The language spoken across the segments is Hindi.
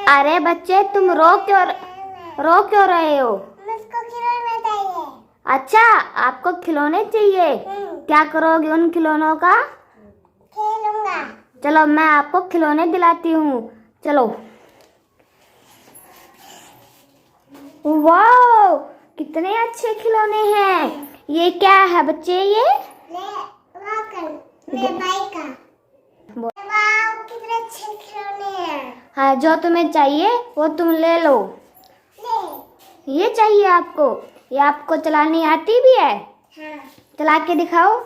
अरे बच्चे, तुम रो क्यों रहे हो? मुझको खिलौने चाहिए। अच्छा, आपको खिलौने चाहिए। क्या करोगे उन खिलौनों का? खेलूंगा। चलो, मैं आपको खिलौने दिलाती हूँ। चलो। वाह, कितने अच्छे खिलौने हैं। ये क्या है बच्चे? ये मेरे भाई का। वाह, कितने अच्छे खिलौने हैं। हाँ, जो तुम्हें चाहिए वो तुम ले लो। ये चाहिए आपको? ये आपको चलानी आती भी है? हाँ। चला के दिखाओ।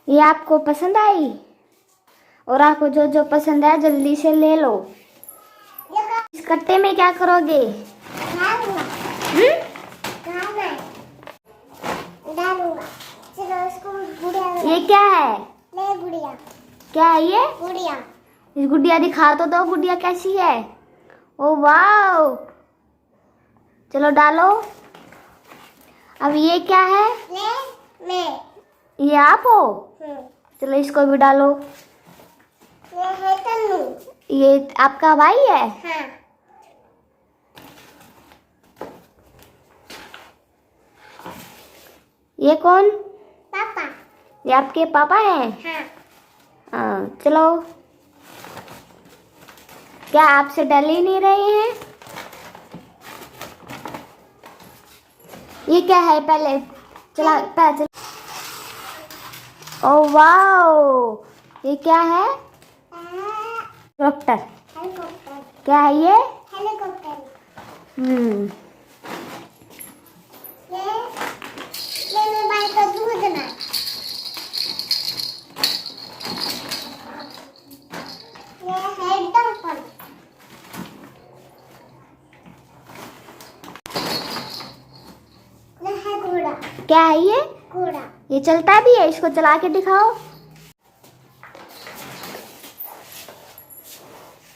ये आपको पसंद आई? और आपको जो जो पसंद है जल्दी से ले लो। इस कट्टे में क्या करोगे? डालूंगा। चलो इसको गुड़िया। ये क्या है? ले गुड़िया। क्या है ये? गुड़िया। इस गुड़िया दिखा तो दो, गुड़िया कैसी है? ओ वाह, चलो डालो। अब ये क्या है? मैं। ये आप हो? चलो इसको भी डालो। ये है तन्नू। ये आपका भाई है? हाँ। ये कौन? पापा। ये आपके पापा हैं? हाँ। हाँ, चलो। क्या आपसे डर ही नहीं रहे हैं? ये क्या है? पहले चला। ओ वाह, ये क्या है? हेलीकॉप्टर। हेलीकॉप्टर। क्या है ये? हेलीकॉप्टर। ये मेरे भाई का दूध ना। ये है डंपर। ये है घोड़ा। क्या है ये? घोड़ा। ये चलता भी है? इसको चला के दिखाओ।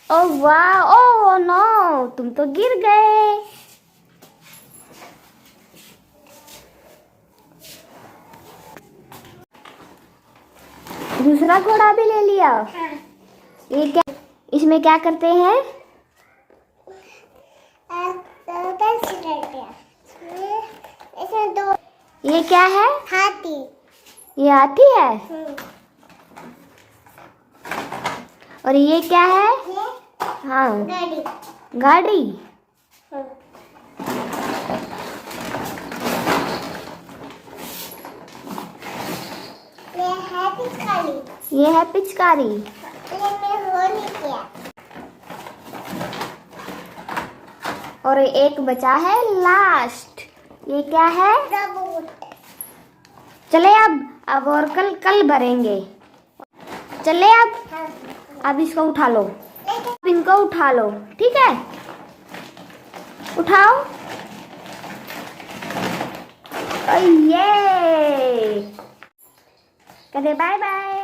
ओ वाह, ओ नो, तुम तो गिर गए। दूसरा घोड़ा भी ले लिया। हाँ। ये क्या? इसमें क्या करते हैं? पेंसिल करते हैं। इसमें दो। ये क्या है? हाथी। ये हाथी है। और ये क्या है? ये हाँ, गाड़ी। गाड़ी। ये है पिचकारी। ये है पिचकारी। ये मैं होली किया। और एक बचा है लास्ट। ये क्या है? रोबोट। चले अब और कल भरेंगे। चले अब इसको उठा लो। अब इनको उठा लो, ठीक है? उठाओ। ये कहते बाय बाय।